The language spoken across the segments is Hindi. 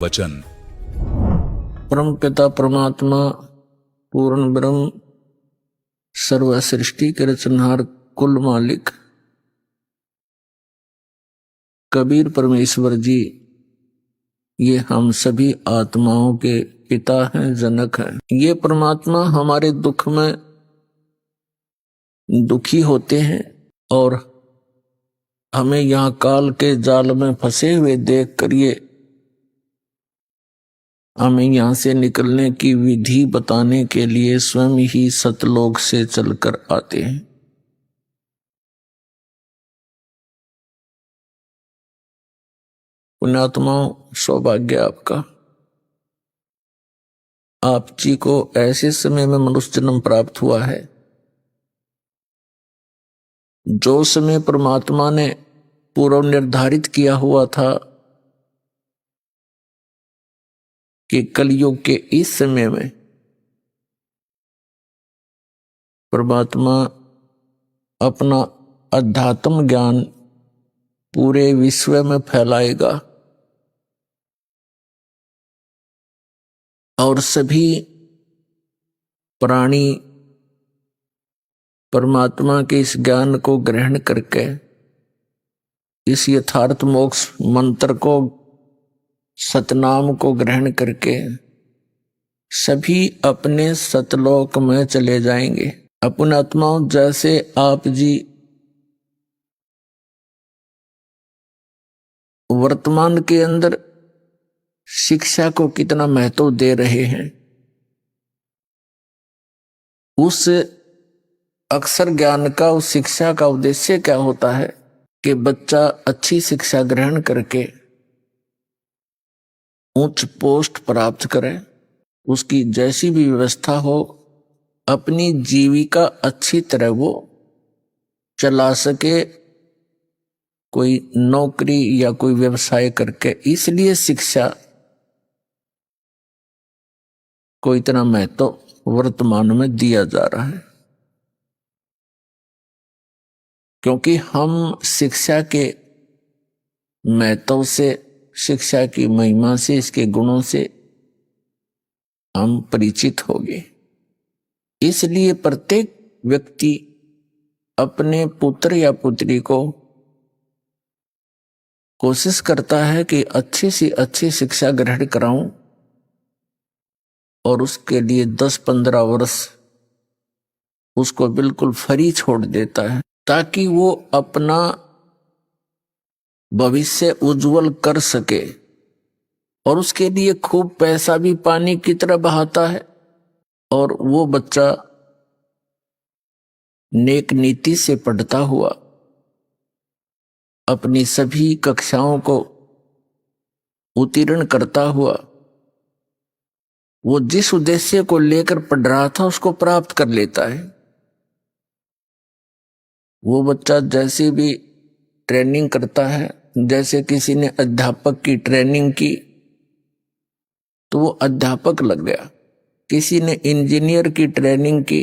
वचन। परम पिता परमात्मा पूर्ण ब्रह्म सर्व सृष्टि के रचनहार कुल मालिक कबीर परमेश्वर जी ये हम सभी आत्माओं के पिता हैं, जनक हैं। ये परमात्मा हमारे दुख में दुखी होते हैं और हमें यहाँ काल के जाल में फंसे हुए देख कर ये हमें यहाँ से निकलने की विधि बताने के लिए स्वयं ही सतलोक से चलकर आते हैं। पुण्यात्माओं, सौभाग्य आपका। आप जी को ऐसे समय में मनुष्य जन्म प्राप्त हुआ है जो समय परमात्मा ने पूर्व निर्धारित किया हुआ था कि कलयुग के इस समय में परमात्मा अपना अध्यात्म ज्ञान पूरे विश्व में फैलाएगा और सभी प्राणी परमात्मा के इस ज्ञान को ग्रहण करके इस यथार्थ मोक्ष मंत्र को, सतनाम को ग्रहण करके सभी अपने सतलोक में चले जाएंगे। अपने आत्माओं, जैसे आप जी वर्तमान के अंदर शिक्षा को कितना महत्व दे रहे हैं, उस अक्षर ज्ञान का, उस शिक्षा का उद्देश्य क्या होता है कि बच्चा अच्छी शिक्षा ग्रहण करके उच्च पोस्ट प्राप्त करे, उसकी जैसी भी व्यवस्था हो अपनी जीविका अच्छी तरह वो चला सके, कोई नौकरी या कोई व्यवसाय करके। इसलिए शिक्षा को इतना महत्व वर्तमान में दिया जा रहा है, क्योंकि हम शिक्षा के महत्व से, शिक्षा की महिमा से, इसके गुणों से हम परिचित हो गए। इसलिए प्रत्येक व्यक्ति अपने पुत्र या पुत्री को कोशिश करता है कि अच्छी से अच्छी शिक्षा ग्रहण कराऊं और उसके लिए 10-15 वर्ष उसको बिल्कुल फ्री छोड़ देता है ताकि वो अपना भविष्य उज्जवल कर सके। और उसके लिए खूब पैसा भी पानी की तरह बहाता है और वो बच्चा नेक नीति से पढ़ता हुआ अपनी सभी कक्षाओं को उत्तीर्ण करता हुआ वो जिस उद्देश्य को लेकर पढ़ रहा था उसको प्राप्त कर लेता है। वो बच्चा जैसे भी ट्रेनिंग करता है, जैसे किसी ने अध्यापक की ट्रेनिंग की तो वो अध्यापक लग गया, किसी ने इंजीनियर की ट्रेनिंग की,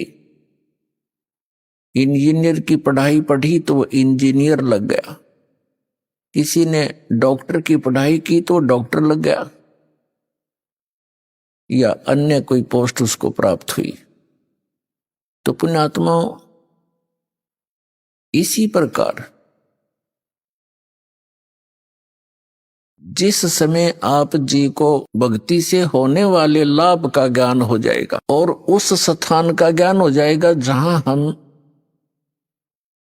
इंजीनियर की पढ़ाई पढ़ी तो वो इंजीनियर लग गया, किसी ने डॉक्टर की पढ़ाई की तो डॉक्टर लग गया या अन्य कोई पोस्ट उसको प्राप्त हुई। तो पुण्यात्माओं, इसी प्रकार जिस समय आप जी को भक्ति से होने वाले लाभ का ज्ञान हो जाएगा और उस स्थान का ज्ञान हो जाएगा जहां हम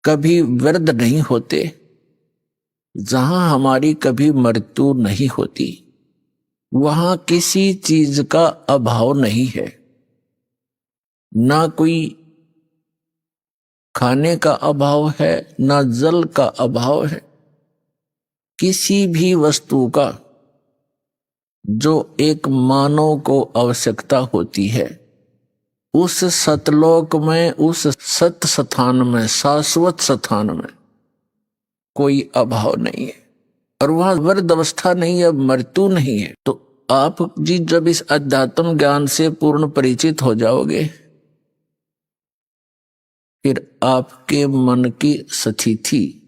कभी वृद्ध नहीं होते, जहां हमारी कभी मृत्यु नहीं होती, वहां किसी चीज का अभाव नहीं है, ना कोई खाने का अभाव है, ना जल का अभाव है, किसी भी वस्तु का जो एक मानव को आवश्यकता होती है उस सतलोक में, उस सत स्थान में, शाश्वत स्थान में कोई अभाव नहीं है और वहां वृद्ध अवस्था नहीं है, मृत्यु नहीं है। तो आप जी जब इस अध्यात्म ज्ञान से पूर्ण परिचित हो जाओगे फिर आपके मन की स्थिति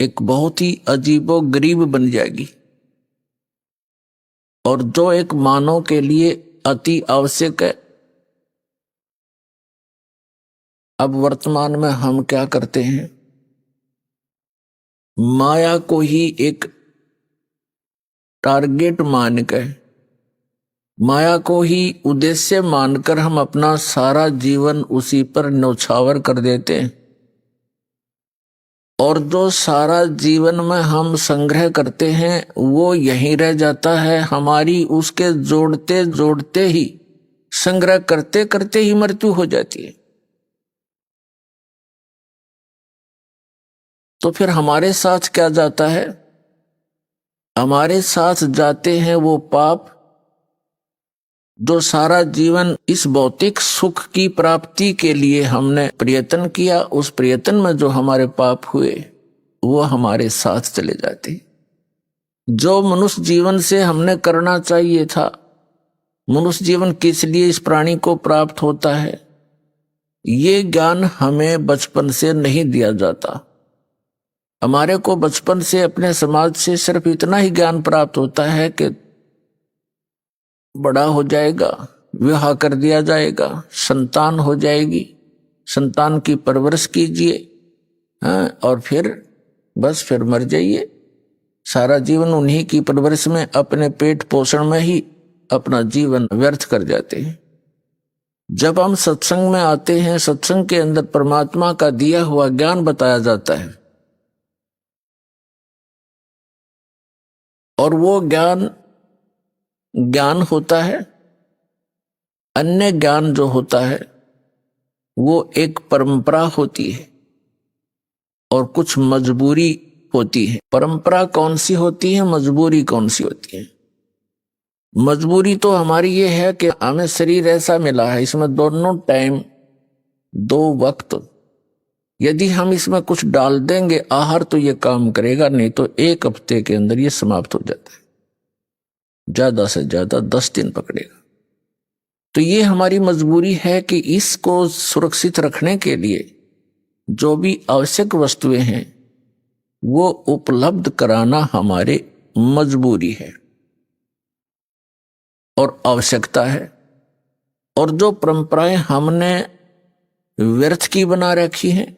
एक बहुत ही अजीबो गरीब बन जाएगी, और जो एक मानव के लिए अति आवश्यक है। अब वर्तमान में हम क्या करते हैं, माया को ही एक टारगेट मानकर, माया को ही उद्देश्य मानकर हम अपना सारा जीवन उसी पर न्यौछावर कर देते हैं, और जो सारा जीवन में हम संग्रह करते हैं वो यहीं रह जाता है। हमारी उसके जोड़ते जोड़ते ही, संग्रह करते करते ही मृत्यु हो जाती है। तो फिर हमारे साथ क्या जाता है, हमारे साथ जाते हैं वो पाप जो सारा जीवन इस भौतिक सुख की प्राप्ति के लिए हमने प्रयत्न किया। उस प्रयत्न में जो हमारे पाप हुए वो हमारे साथ चले जाते। जो मनुष्य जीवन से हमने करना चाहिए था, मनुष्य जीवन किस लिए इस प्राणी को प्राप्त होता है, ये ज्ञान हमें बचपन से नहीं दिया जाता। हमारे को बचपन से अपने समाज से सिर्फ इतना ही ज्ञान प्राप्त होता है कि बड़ा हो जाएगा, विवाह कर दिया जाएगा, संतान हो जाएगी, संतान की परवरिश कीजिए, और फिर बस फिर मर जाइए। सारा जीवन उन्हीं की परवरिश में, अपने पेट पोषण में ही अपना जीवन व्यर्थ कर जाते हैं। जब हम सत्संग में आते हैं, सत्संग के अंदर परमात्मा का दिया हुआ ज्ञान बताया जाता है, और वो ज्ञान होता है। अन्य ज्ञान जो होता है वो एक परंपरा होती है और कुछ मजबूरी होती है। परंपरा कौन सी होती है, मजबूरी कौन सी होती है? मजबूरी तो हमारी ये है कि हमें शरीर ऐसा मिला है, इसमें दोनों टाइम, दो वक्त, यदि हम इसमें कुछ डाल देंगे आहार तो ये काम करेगा, नहीं तो 1 हफ्ते के अंदर ये समाप्त हो जाता है, ज्यादा से ज्यादा 10 दिन पकड़ेगा। तो ये हमारी मजबूरी है कि इसको सुरक्षित रखने के लिए जो भी आवश्यक वस्तुएं हैं वो उपलब्ध कराना हमारे मजबूरी है और आवश्यकता है। और जो परंपराएं हमने व्यर्थ की बना रखी हैं,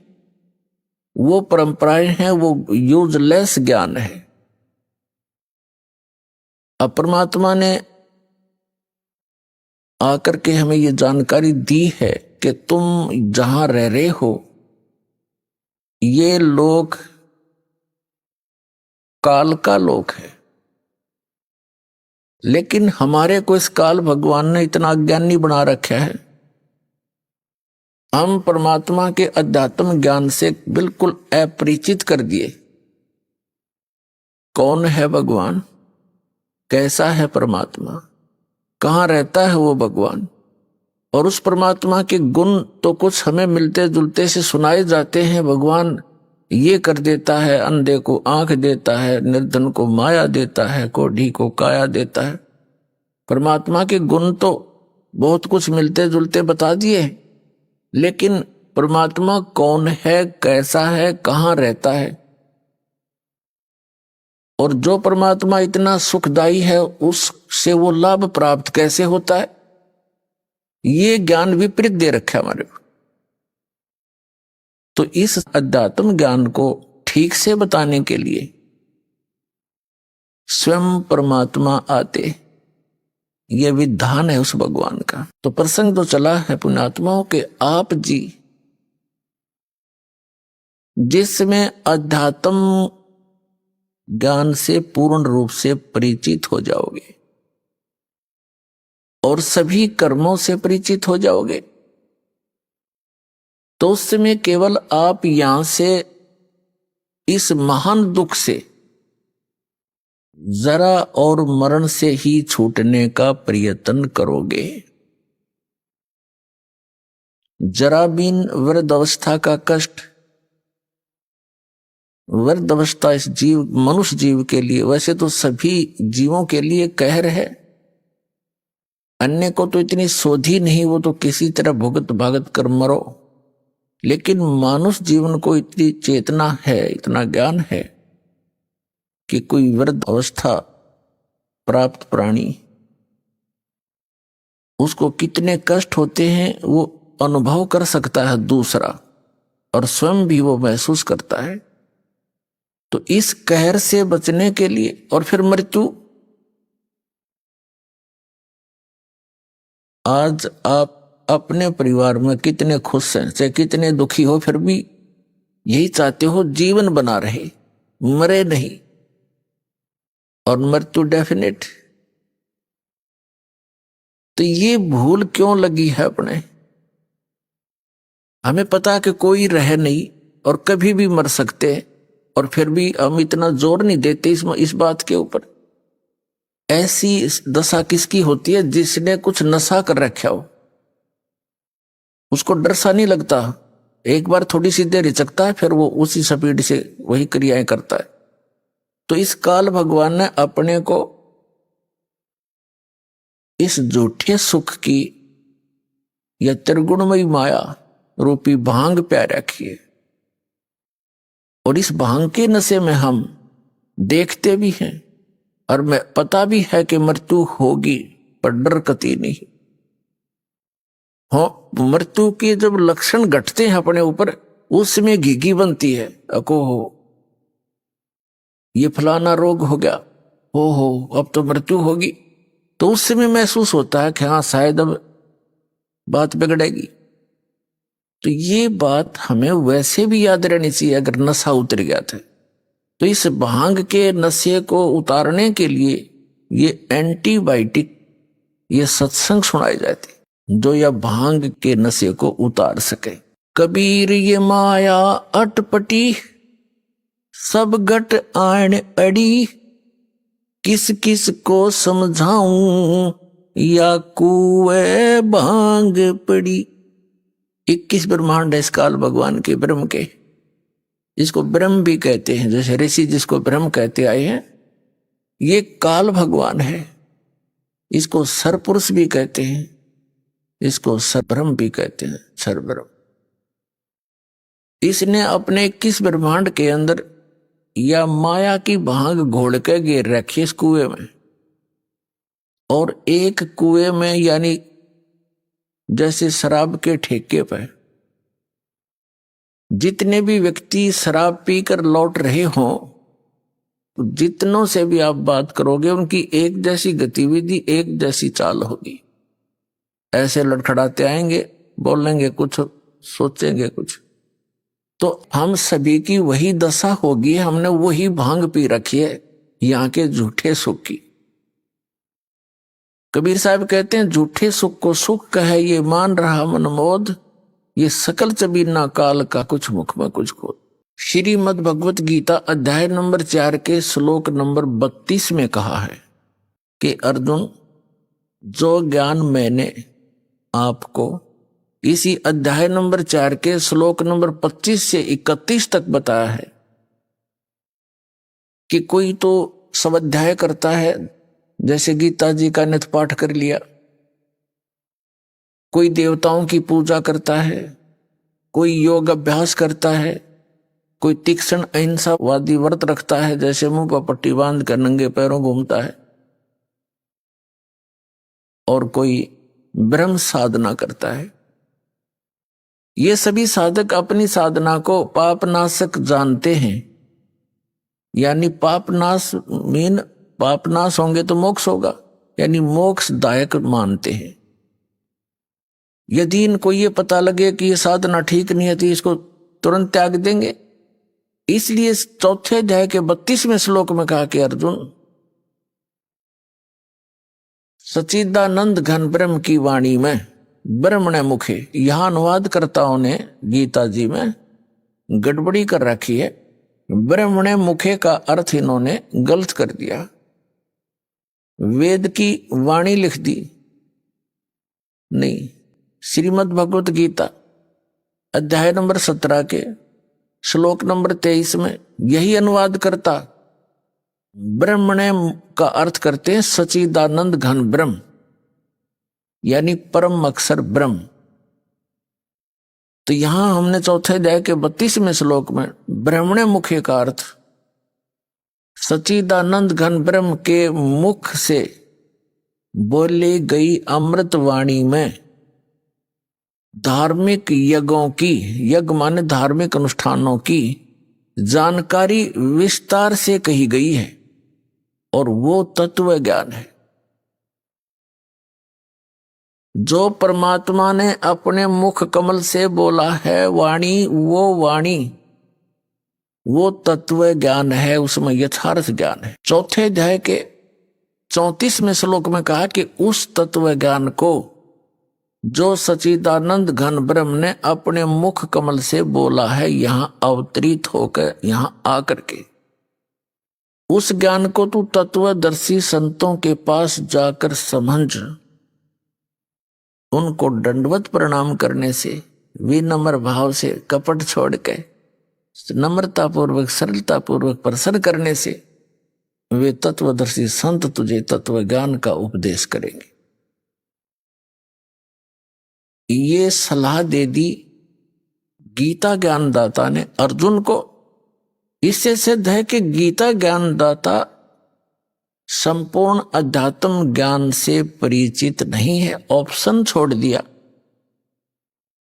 वो परंपराएं हैं, वो यूजलेस ज्ञान है। अब परमात्मा ने आकर के हमें ये जानकारी दी है कि तुम जहां रह रहे हो, ये लोक काल का लोक है। लेकिन हमारे को इस काल भगवान ने इतना अज्ञानी बना रखा है, हम परमात्मा के अध्यात्म ज्ञान से बिल्कुल अपरिचित कर दिए। कौन है भगवान, कैसा है परमात्मा, कहाँ रहता है वो भगवान, और उस परमात्मा के गुण तो कुछ हमें मिलते जुलते से सुनाए जाते हैं। भगवान ये कर देता है, अंधे को आंख देता है, निर्धन को माया देता है, कोढ़ी को काया देता है। परमात्मा के गुण तो बहुत कुछ मिलते जुलते बता दिए, लेकिन परमात्मा कौन है, कैसा है, कहाँ रहता है, और जो परमात्मा इतना सुखदायी है उससे वो लाभ प्राप्त कैसे होता है, ये ज्ञान विपरीत दे रखा है हमारे को। तो इस अध्यात्म ज्ञान को ठीक से बताने के लिए स्वयं परमात्मा आते, ये विधान है उस भगवान का। तो प्रसंग तो चला है पुण्यात्माओं के, आप जी जिसमें अध्यात्म ज्ञान से पूर्ण रूप से परिचित हो जाओगे और सभी कर्मों से परिचित हो जाओगे, तो उस समय केवल आप यहां से इस महान दुख से, जरा और मरण से ही छूटने का प्रयत्न करोगे। जरा बिन वृद्ध अवस्था का कष्ट, वृद्ध अवस्था इस जीव, मनुष्य जीव के लिए, वैसे तो सभी जीवों के लिए कहर है, अन्य को तो इतनी सोधी नहीं, वो तो किसी तरह भुगत भागत कर मरो, लेकिन मानुष जीवन को इतनी चेतना है, इतना ज्ञान है कि कोई वृद्ध अवस्था प्राप्त प्राणी, उसको कितने कष्ट होते हैं वो अनुभव कर सकता है दूसरा, और स्वयं भी वो महसूस करता है। तो इस कहर से बचने के लिए, और फिर मृत्यु, आज आप अपने परिवार में कितने खुश हैं, चाहे कितने दुखी हो, फिर भी यही चाहते हो जीवन बना रहे, मरे नहीं, और मृत्यु डेफिनेट। तो ये भूल क्यों लगी है अपने? हमें पता कि कोई रह नहीं और कभी भी मर सकते हैं, और फिर भी हम इतना जोर नहीं देते इस बात के ऊपर। ऐसी दशा किसकी होती है? जिसने कुछ नशा कर रखा हो, उसको डर सा नहीं लगता, एक बार थोड़ी सी देर हिचकता है, फिर वो उसी स्पीड से वही क्रियाएं करता है। तो इस काल भगवान ने अपने को इस झूठे सुख की या त्रिगुणमयी माया रूपी भांग प्या रखी है, और इस भांग के नशे में हम देखते भी हैं, और मैं पता भी है कि मृत्यु होगी, पर डर कती नहीं हो। मृत्यु के जब लक्षण घटते हैं अपने ऊपर, उस समय घिघी बनती है, अको हो ये फलाना रोग हो गया, हो अब तो मृत्यु होगी। तो उस समय महसूस होता है कि हाँ शायद अब बात बिगड़ेगी। तो ये बात हमें वैसे भी याद रहनी चाहिए अगर नशा उतर गया था। तो इस भांग के नशे को उतारने के लिए ये एंटीबायोटिक, ये सत्संग सुनाए जाते जो यह भांग के नशे को उतार सके। कबीर ये माया अटपटी, सब गट आण अड़ी, किस किस को समझाऊं, या कुए भांग पड़ी। 21 ब्रह्मांड है इस काल भगवान के, ब्रह्म के, जिसको ब्रह्म भी कहते हैं, जैसे ऋषि जिसको ब्रह्म कहते आए हैं, ये काल भगवान है। इसको सरपुरुष भी कहते हैं, इसको सरब्रह्म भी कहते हैं, सरब्रह्म। इसने अपने 21 ब्रह्मांड के अंदर या माया की भांग घोल के गिर रखी इस कुएं में, और एक कुएं में यानी जैसे शराब के ठेके पर जितने भी व्यक्ति शराब पीकर लौट रहे हों, जितनों से भी आप बात करोगे उनकी एक जैसी गतिविधि, एक जैसी चाल होगी। ऐसे लड़खड़ाते आएंगे, बोलेंगे कुछ, सोचेंगे कुछ। तो हम सभी की वही दशा होगी, हमने वही भांग पी रखी है यहां के झूठे सुख की। कबीर साहब कहते हैं झूठे सुख को सुख कहे ये मान रहा मनमोद, ये सकल चबीना काल का कुछ मुख में कुछ खोद। श्रीमद् भगवत गीता अध्याय नंबर 4 के श्लोक नंबर 32 में कहा है कि अर्जुन, जो ज्ञान मैंने आपको इसी अध्याय नंबर 4 के श्लोक नंबर 25 से 31 तक बताया है कि कोई तो स्वाध्याय करता है, जैसे गीता जी का नित पाठ कर लिया, कोई देवताओं की पूजा करता है, कोई योग अभ्यास करता है, कोई तीक्ष्ण अहिंसावादी व्रत रखता है, जैसे मुंह पर पट्टी बांध कर नंगे पैरों घूमता है, और कोई ब्रह्म साधना करता है। ये सभी साधक अपनी साधना को पापनाशक जानते हैं, यानी पापनाश मीन पापनाश होंगे तो मोक्ष होगा, यानी मोक्षदायक मानते हैं। यदि इनको ये पता लगे कि ये साधना ठीक नहीं है तो इसको तुरंत त्याग देंगे। इसलिए चौथे अध्याय के 32वें श्लोक में कहा कि अर्जुन, सच्चिदानंद घन ब्रह्म की वाणी में ब्रह्मण मुखे, यहां अनुवादकर्ताओं ने गीता जी में गड़बड़ी कर रखी है। ब्रह्मण मुखे का अर्थ इन्होंने गलत कर दिया, वेद की वाणी लिख दी। नहीं, श्रीमद् भगवत गीता अध्याय नंबर 17 के श्लोक नंबर 23 में यही अनुवाद करता ब्रह्मण का अर्थ करते हैं सच्चिदानंद घन ब्रह्म, यानी परम अक्षर ब्रह्म। तो यहां हमने चौथे अध्याय के 32वें श्लोक में ब्रह्मण मुखे का अर्थ सच्चिदानंद घन ब्रह्म के मुख से बोली गई अमृत वाणी में धार्मिक यज्ञों की, यज्ञ माने धार्मिक अनुष्ठानों की जानकारी विस्तार से कही गई है, और वो तत्व ज्ञान है जो परमात्मा ने अपने मुख कमल से बोला है। वाणी, वो वाणी वो तत्व ज्ञान है, उसमें यथार्थ ज्ञान है। चौथे अध्याय के 34वें श्लोक में कहा कि उस तत्व ज्ञान को जो सच्चिदानंद घन ब्रह्म ने अपने मुख कमल से बोला है, यहां अवतरित होकर यहां आकर के, उस ज्ञान को तू तत्वदर्शी संतों के पास जाकर समझ, उनको दंडवत प्रणाम करने से, विनम्र भाव से, कपट छोड़ के नम्रता पूर्वक, सरलता पूर्वक प्रसन्न करने से वे तत्वदर्शी संत तुझे तत्व ज्ञान का उपदेश करेंगे। ये सलाह दे दी गीता ज्ञानदाता ने अर्जुन को। इससे सिद्ध है कि गीता ज्ञानदाता संपूर्ण अध्यात्म ज्ञान से परिचित नहीं है। ऑप्शन छोड़ दिया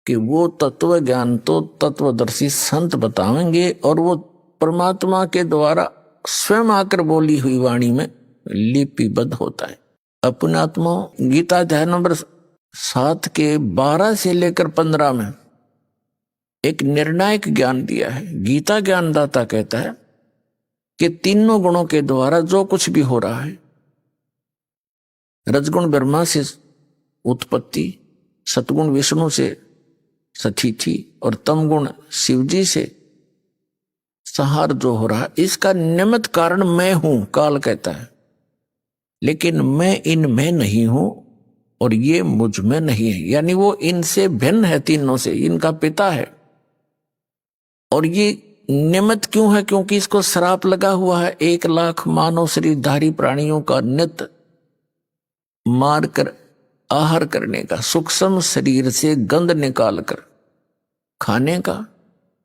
कि वो तत्व ज्ञान तो तत्वदर्शी संत बताएंगे, और वो परमात्मा के द्वारा स्वयं आकर बोली हुई वाणी में लिपिबद्ध होता है। अपने आत्मा गीता अध्याय नंबर 7 के 12 से लेकर 15 में एक निर्णायक ज्ञान दिया है। गीता ज्ञानदाता कहता है कि तीनों गुणों के द्वारा जो कुछ भी हो रहा है, रजगुण ब्रह्मा से उत्पत्ति, सतगुण विष्णु से स्थिति और तमगुण शिवजी से संहार जो हो रहा है, इसका निमित्त कारण मैं हूं, काल कहता है। लेकिन मैं इनमें नहीं हूं और ये मुझ में नहीं है, यानी वो इनसे भिन्न है, तीनों से, इनका पिता है। और ये निमित्त क्यों है? क्योंकि इसको श्राप लगा हुआ है 1 लाख मानव शरीरधारी प्राणियों का नित्य मारकर आहार करने का, सूक्ष्म शरीर से गंध निकाल कर खाने का,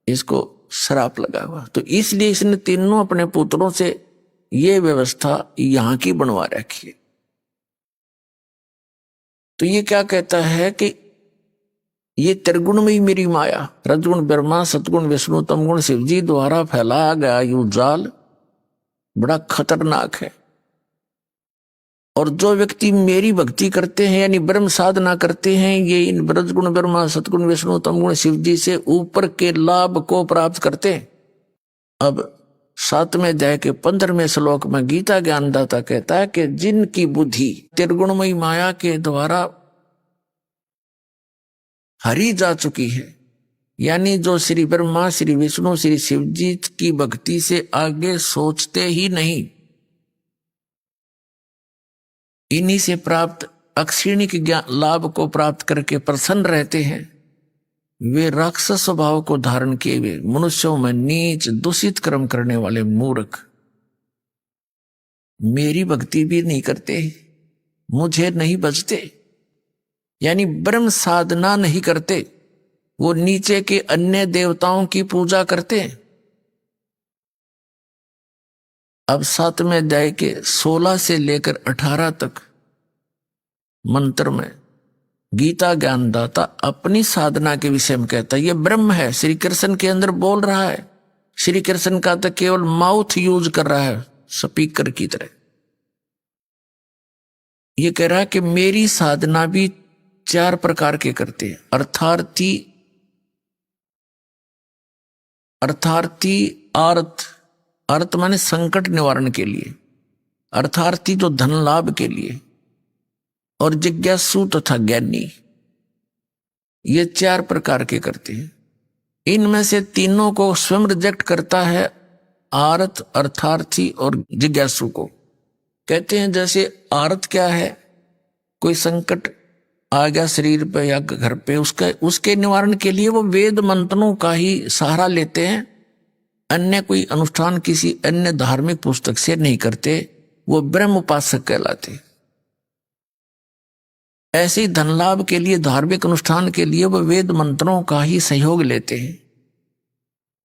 इसको श्राप लगा हुआ। तो इसलिए इसने तीनों अपने पुत्रों से ये व्यवस्था यहां की बनवा रखी है। तो ये क्या कहता है कि ये त्रिगुण में ही मेरी माया, रजगुण ब्रह्मा, सतगुण विष्णु, तमगुण शिवजी द्वारा फैलाया गया यू जाल बड़ा खतरनाक है। और जो व्यक्ति मेरी भक्ति करते हैं यानी ब्रह्म साधना करते हैं, ये इन रजगुण ब्रह्मा, सतगुण विष्णु, तमगुण शिवजी से ऊपर के लाभ को प्राप्त करते हैं। अब 7वें अध्याय के 15वें श्लोक में गीता ज्ञानदाता कहता है कि जिनकी बुद्धि त्रिगुणमयी माया के द्वारा हरी जा चुकी है, यानी जो श्री ब्रह्मा, श्री विष्णु, श्री शिवजी की भक्ति से आगे सोचते ही नहीं, इन्हीं से प्राप्त अक्षीणिक ज्ञान लाभ को प्राप्त करके प्रसन्न रहते हैं, वे राक्षस स्वभाव को धारण किए हुए मनुष्यों में नीच दूषित कर्म करने वाले मूर्ख मेरी भक्ति भी नहीं करते, मुझे नहीं बचते, यानी ब्रह्म साधना नहीं करते, वो नीचे के अन्य देवताओं की पूजा करते हैं। अब 7वें अध्याय के 16 से लेकर 18 तक मंत्र में गीता ज्ञानदाता अपनी साधना के विषय में कहता है। ये ब्रह्म है, श्री कृष्ण के अंदर बोल रहा है। श्री कृष्ण का तो केवल माउथ यूज कर रहा है स्पीकर की तरह। ये कह रहा है कि मेरी साधना भी 4 प्रकार के करते हैं। अर्थार्थी अर्थ माने संकट निवारण के लिए, अर्थार्थी जो धन लाभ के लिए, और जिज्ञासु तथा ज्ञानी, ये 4 प्रकार के करते हैं। इनमें से तीनों को स्वयं रिजेक्ट करता है आर्थ, अर्थार्थी और जिज्ञासु को। कहते हैं जैसे आर्थ क्या है, कोई संकट आ गया शरीर पे या घर पे, उसके निवारण के लिए वो वेद मंत्रों का ही सहारा लेते हैं, अन्य कोई अनुष्ठान किसी अन्य धार्मिक पुस्तक से नहीं करते, वो ब्रह्म उपासक कहलाते। ऐसे धन लाभ के लिए, धार्मिक अनुष्ठान के लिए वो वेद मंत्रों का ही सहयोग लेते हैं।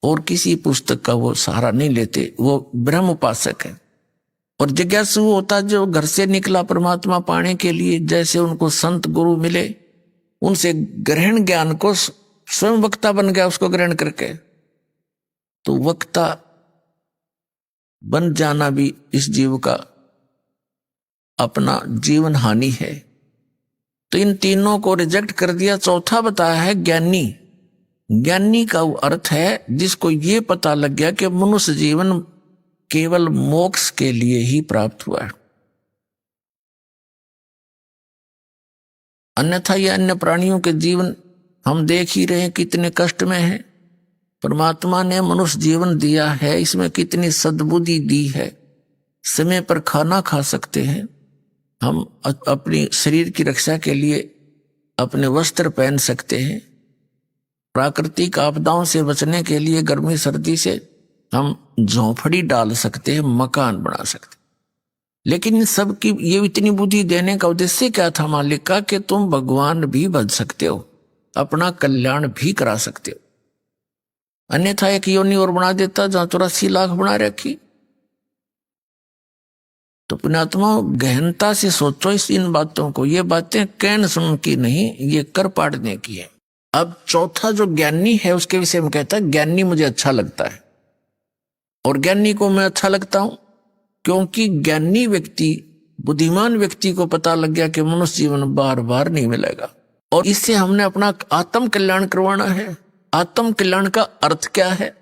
और किसी पुस्तक का वो सहारा नहीं लेते, वो ब्रह्म उपासक है। और जिज्ञासु होता जो घर से निकला परमात्मा पाने के लिए, जैसे उनको संत गुरु मिले, उनसे ग्रहण ज्ञान को स्वयं वक्ता बन गया उसको ग्रहण करके, तो वक्ता बन जाना भी इस जीव का अपना जीवन हानि है। तो इन तीनों को रिजेक्ट कर दिया। चौथा बताया है ज्ञानी। ज्ञानी का वो अर्थ है जिसको ये पता लग गया कि मनुष्य जीवन केवल मोक्ष के लिए ही प्राप्त हुआ है, अन्यथा ये अन्य प्राणियों के जीवन हम देख ही रहे हैं कितने कष्ट में है। परमात्मा ने मनुष्य जीवन दिया है, इसमें कितनी सद्बुद्धि दी है। समय पर खाना खा सकते हैं हम, अपनी शरीर की रक्षा के लिए अपने वस्त्र पहन सकते हैं, प्राकृतिक आपदाओं से बचने के लिए गर्मी सर्दी से हम झोंपड़ी डाल सकते हैं, मकान बना सकते हैं। लेकिन इन सब की ये इतनी बुद्धि देने का उद्देश्य क्या था मालिक का, कि तुम भगवान भी बन सकते हो, अपना कल्याण भी करा सकते हो। अन्यथा एक योनि और बना देता जहां 84 लाख बना रखी। तो पुण्यात्मा गहनता से सोचो इन बातों को। ये बातें कहन सुन की नहीं, ये कर पाड़ने की है। अब चौथा जो ज्ञानी है उसके विषय में कहता है ज्ञानी मुझे अच्छा लगता है। और ज्ञानी को मैं अच्छा लगता हूं क्योंकि ज्ञानी व्यक्ति, बुद्धिमान व्यक्ति को पता लग गया कि मनुष्य जीवन बार बार नहीं मिलेगा, और इससे हमने अपना आत्म कल्याण करवाना है। आत्म कल्याण का अर्थ क्या है?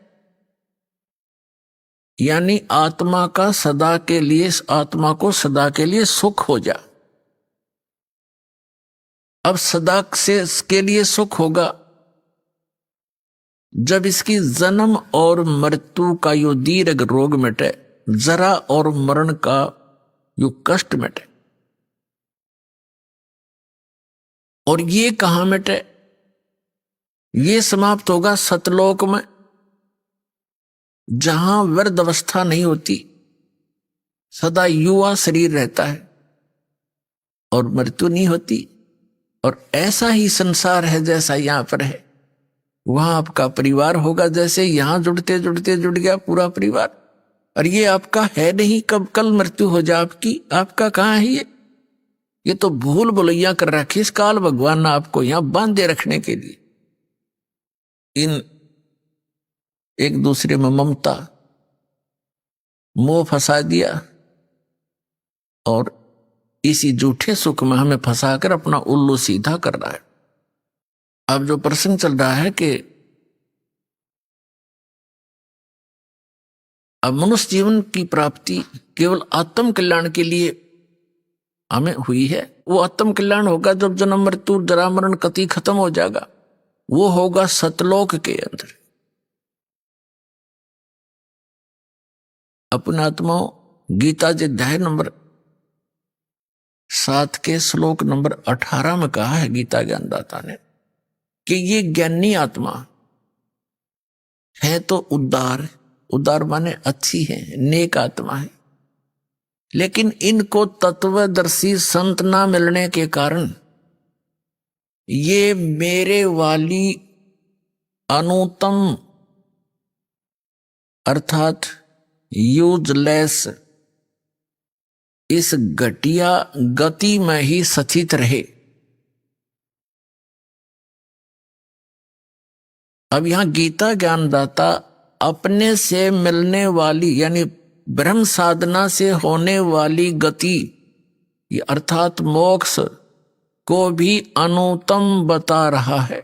यानी आत्मा का सदा के लिए, आत्मा को सदा के लिए सुख हो जा। अब सदा से के लिए सुख होगा जब इसकी जन्म और मृत्यु का यो दीर्घ रोग मिटे, जरा और मरण का यो कष्ट मिटे। और ये कहां मिटे? ये समाप्त होगा सतलोक में, जहां वृद्ध अवस्था नहीं होती, सदा युवा शरीर रहता है और मृत्यु नहीं होती। और ऐसा ही संसार है जैसा यहां पर है, वहां आपका परिवार होगा। जैसे यहां जुड़ते जुड़ते जुड़ गया पूरा परिवार, और ये आपका है नहीं, कब कल मृत्यु हो जाए आपकी, आपका कहां है ये तो भूल भुलैया कर रखी इस काल भगवान ने आपको यहां बांधे रखने के लिए। इन एक दूसरे में ममता मोह फंसा दिया, और इसी झूठे सुख में हमें फंसाकर अपना उल्लू सीधा कर रहा है। अब जो प्रसंग चल रहा है कि अब मनुष्य जीवन की प्राप्ति केवल आत्म कल्याण के लिए हमें हुई है। वो आत्म कल्याण होगा जब जन्म मृत्यु जरा मरण कति खत्म हो जाएगा, वो होगा सतलोक के अंदर। अपने आत्माओं, गीता जी अध्याय नंबर 7 के श्लोक नंबर 18 में कहा है गीता ज्ञानदाता ने कि ये ज्ञानी आत्मा है तो उदार, उदार माने अच्छी है, नेक आत्मा है। लेकिन इनको तत्वदर्शी संत ना मिलने के कारण ये मेरे वाली अनुत्तम अर्थात यूजलेस इस घटिया गति में ही सचित रहे। अब यहां गीता ज्ञानदाता अपने से मिलने वाली यानी ब्रह्म साधना से होने वाली गति अर्थात मोक्ष को भी अनुत्तम बता रहा है।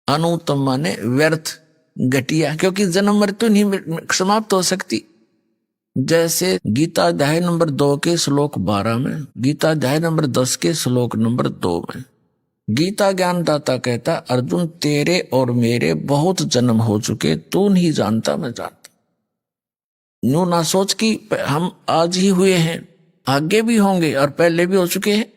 अनुत्तम माने व्यर्थ, घटिया, क्योंकि जन्म मृत्यु नहीं समाप्त हो सकती। जैसे गीता अध्याय नंबर 2 के श्लोक 12 में, गीता अध्याय नंबर 10 के श्लोक नंबर 2 में गीता ज्ञानदाता कहता, अर्जुन तेरे और मेरे बहुत जन्म हो चुके, तू नहीं जानता मैं जानता। यूं ना सोच कि हम आज ही हुए हैं, आगे भी होंगे और पहले भी हो चुके हैं।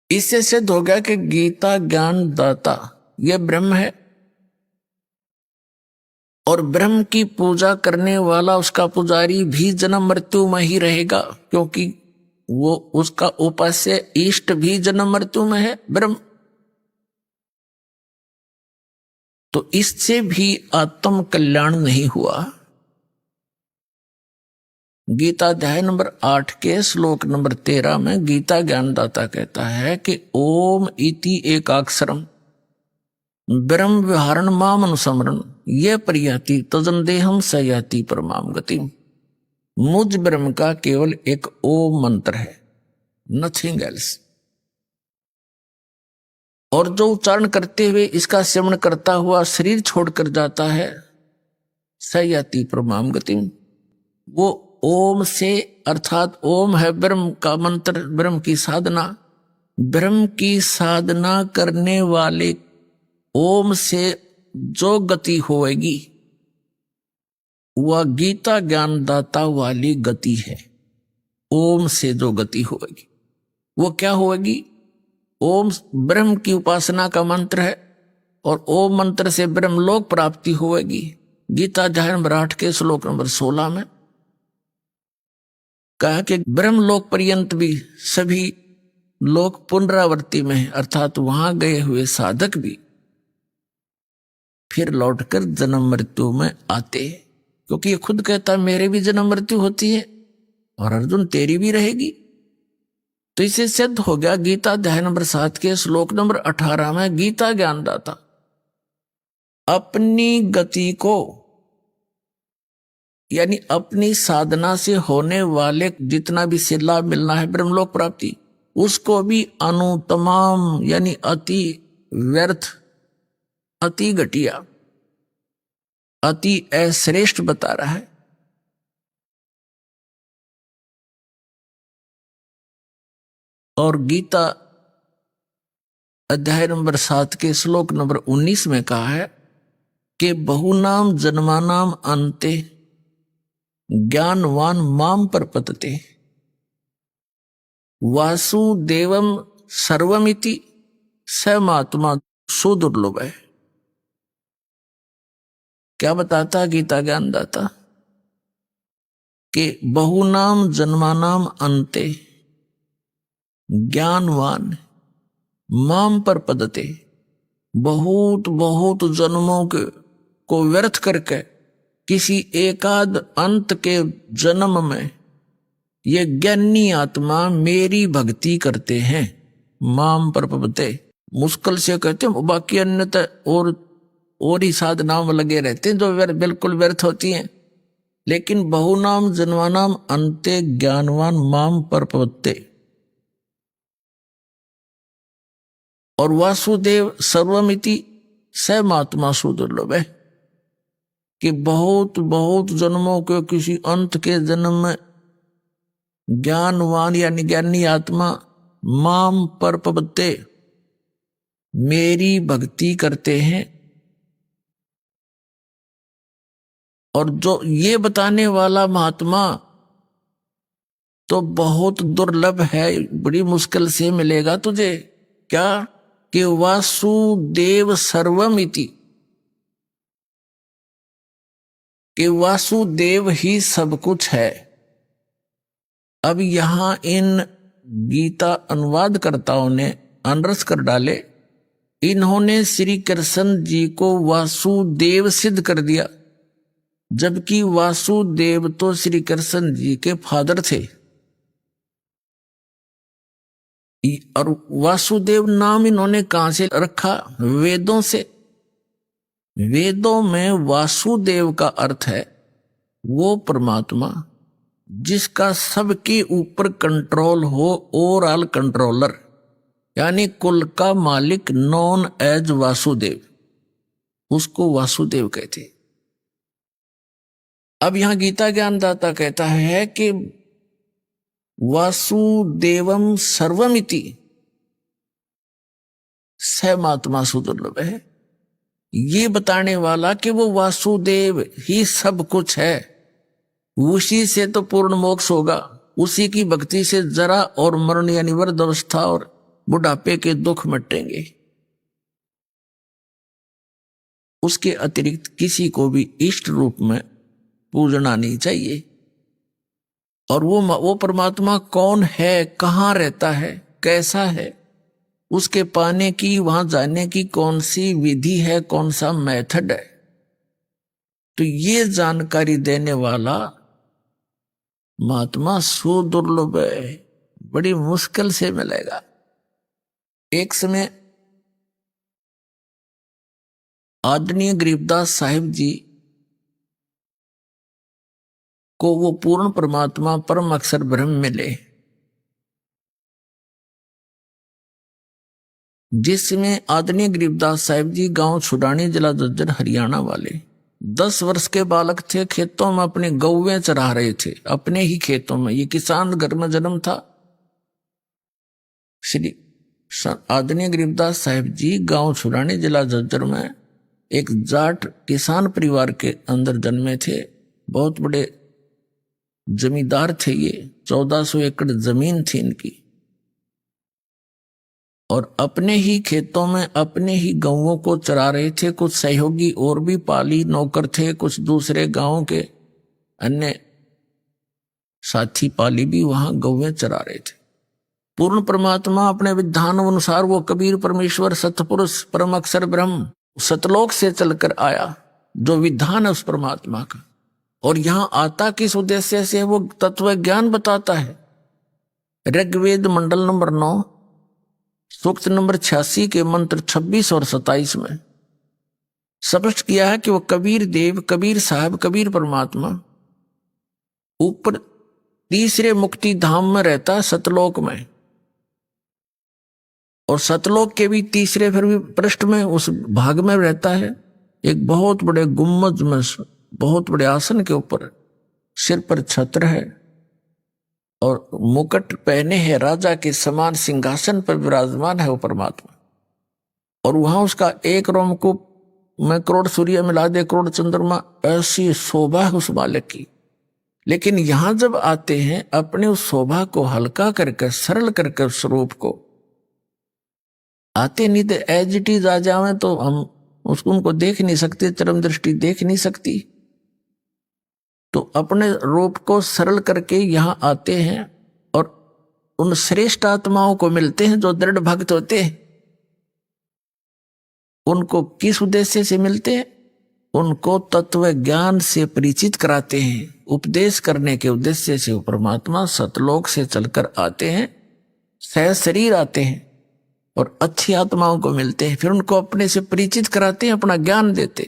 इससे सिद्ध हो गया कि गीता ज्ञानदाता यह ब्रह्म है, और ब्रह्म की पूजा करने वाला उसका पुजारी भी जन्म मृत्यु में ही रहेगा, क्योंकि वो उसका उपास्य इष्ट भी जन्म मृत्यु में है ब्रह्म। तो इससे भी आत्म कल्याण नहीं हुआ। गीता अध्याय नंबर 8 के श्लोक नंबर 13 में गीता ज्ञानदाता कहता है कि ओम इति एकाक्षरम ब्रह्म विहारण माम अनुसमरण ये प्रयाति तजन देहम सयाति परमाम गति। मुझ ब्रह्म का केवल एक ओम मंत्र है, नथिंग एल्स। और जो उच्चारण करते हुए इसका सेवन करता हुआ शरीर छोड़कर जाता है, सयाति परमाम गति, वो ओम से अर्थात ओम है ब्रह्म का मंत्र, ब्रह्म की साधना, ब्रह्म की साधना करने वाले ओम से जो गति होएगी वह गीता ज्ञानदाता वाली गति है। ओम से जो गति होएगी वो क्या होएगी? ओम ब्रह्म की उपासना का मंत्र है और ओम मंत्र से ब्रह्मलोक प्राप्ति होएगी। गीता अध्याय नंबर 8 के श्लोक नंबर 16 में कहा कि ब्रह्मलोक पर्यंत भी सभी लोग पुनरावृत्ति में है, अर्थात वहां गए हुए साधक भी फिर लौटकर जन्म मृत्यु में आते, क्योंकि ये खुद कहता है मेरे भी जन्म मृत्यु होती है और अर्जुन तेरी भी रहेगी। तो इसे सिद्ध हो गया गीता अध्याय नंबर 7 के श्लोक नंबर 18 में गीता ज्ञानदाता अपनी गति को यानी अपनी साधना से होने वाले जितना भी से लाभ मिलना है ब्रह्मलोक प्राप्ति, उसको भी अनुतमाम यानी अति व्यर्थ, अति घटिया, अति अश्रेष्ठ बता रहा है। और गीता अध्याय नंबर 7 के श्लोक नंबर 19 में कहा है कि बहुनाम जन्मानाम अन्ते ज्ञानवान माम प्रपद्यते वासुदेवम सर्वमिति समात्मा सुदुर्लभ है। क्या बताता गीता ज्ञानदाता कि बहुनाम जन्मानाम अन्ते ज्ञानवान माम प्रपद्यते, बहुत बहुत जन्मों के को व्यर्थ करके किसी एकाध अंत के जन्म में ये ज्ञानी आत्मा मेरी भक्ति करते हैं। माम प्रपद्यते मुश्किल से कहते हैं, बाकी अन्यथा और ही साधनाओं में लगे रहते हैं जो बिल्कुल व्यर्थ होती हैं। लेकिन बहुनाम जन्मानाम अन्ते ज्ञानवान माम प्रपद्यते और वासुदेव सर्वमिति समात्मा सुदुर्लभ है कि बहुत बहुत जन्मों के किसी अंत के जन्म में ज्ञानवान यानी ज्ञानी आत्मा माम प्रपद्यते मेरी भक्ति करते हैं। और जो ये बताने वाला महात्मा तो बहुत दुर्लभ है, बड़ी मुश्किल से मिलेगा तुझे। क्या कि वासुदेव सर्वमिति, कि वासुदेव ही सब कुछ है। अब यहां इन गीता अनुवादकर्ताओं ने अनरस कर डाले, इन्होंने श्री कृष्ण जी को वासुदेव सिद्ध कर दिया, जबकि वासुदेव तो श्री कृष्ण जी के फादर थे। और वासुदेव नाम इन्होंने कहां से रखा? वेदों से। वेदों में वासुदेव का अर्थ है वो परमात्मा जिसका सबके ऊपर कंट्रोल हो, ओवरऑल कंट्रोलर, यानी कुल का मालिक नॉन एज वासुदेव, उसको वासुदेव कहते। अब यहां गीता ज्ञानदाता कहता है कि वासुदेवम सर्वमिति समात्मा सुदुर्लभ है, ये बताने वाला कि वो वासुदेव ही सब कुछ है, उसी से तो पूर्ण मोक्ष होगा, उसी की भक्ति से जरा और मरण यानी वृद्धावस्था और बुढ़ापे के दुख मिटेंगे। उसके अतिरिक्त किसी को भी इष्ट रूप में पूजना नहीं चाहिए। और वो परमात्मा कौन है, कहां रहता है, कैसा है, उसके पाने की, वहां जाने की कौन सी विधि है, कौन सा मेथड है। तो ये जानकारी देने वाला महात्मा सुदुर्लभ है, बड़ी मुश्किल से मिलेगा। एक समय आदरणीय गरीबदास साहिब जी को वो पूर्ण परमात्मा परम अक्षर ब्रह्म मिले, जिसमें आदरणीय गरीबदास साहिब जी गांव छुड़ानी, जिला झज्जर, हरियाणा वाले 10 वर्ष के बालक थे। खेतों में अपने गौवें चरा रहे थे, अपने ही खेतों में। ये किसान घर में जन्म था। श्री आदरणीय गरीबदास साहिब जी गांव छुड़ानी, जिला झज्जर में एक जाट किसान परिवार के अंदर जन्मे थे। बहुत बड़े जमींदार थे ये, 1400 एकड़ जमीन थी इनकी। और अपने ही खेतों में अपने ही गौओं को चरा रहे थे। कुछ सहयोगी और भी पाली नौकर थे, कुछ दूसरे गांव के अन्य साथी पाली भी वहां गौएं चरा रहे थे। पूर्ण परमात्मा अपने विधान अनुसार वो कबीर परमेश्वर सतपुरुष परम अक्षर ब्रह्म सतलोक से चलकर आया, जो विधान है उस परमात्मा का। और यहां आता किस उद्देश्य से, वो तत्व ज्ञान बताता है। ऋग्वेद मंडल नंबर 9 सूक्त नंबर 86 के मंत्र 26 और 27 में स्पष्ट किया है कि वो कबीर देव, कबीर साहब, कबीर परमात्मा ऊपर तीसरे मुक्ति धाम में रहता है, सतलोक में। और सतलोक के भी तीसरे फिर भी पृष्ठ में, उस भाग में रहता है, एक बहुत बड़े गुम्मज में, बहुत बड़े आसन के ऊपर, सिर पर छत्र है और मुकुट पहने है, राजा के समान सिंहासन पर विराजमान है वो परमात्मा। और वहां उसका एक रोमकूप में करोड़ सूर्य मिला दे, करोड़ चंद्रमा, ऐसी शोभा है उस बालक की। लेकिन यहां जब आते हैं, अपने उस शोभा को हल्का करके, सरल करके स्वरूप को आते नहीं तो एज इट इज आ जावे तो हम उसको उनको देख नहीं सकते, चरम दृष्टि देख नहीं सकती। तो अपने रूप को सरल करके यहां आते हैं और उन श्रेष्ठ आत्माओं को मिलते हैं जो दृढ़ भक्त होते हैं। उनको किस उद्देश्य से मिलते हैं? उनको तत्व ज्ञान से परिचित कराते हैं। उपदेश करने के उद्देश्य से वो परमात्मा सतलोक से चलकर आते हैं, सह शरीर आते हैं और अच्छी आत्माओं को मिलते हैं। फिर उनको अपने से परिचित कराते हैं, अपना ज्ञान देते।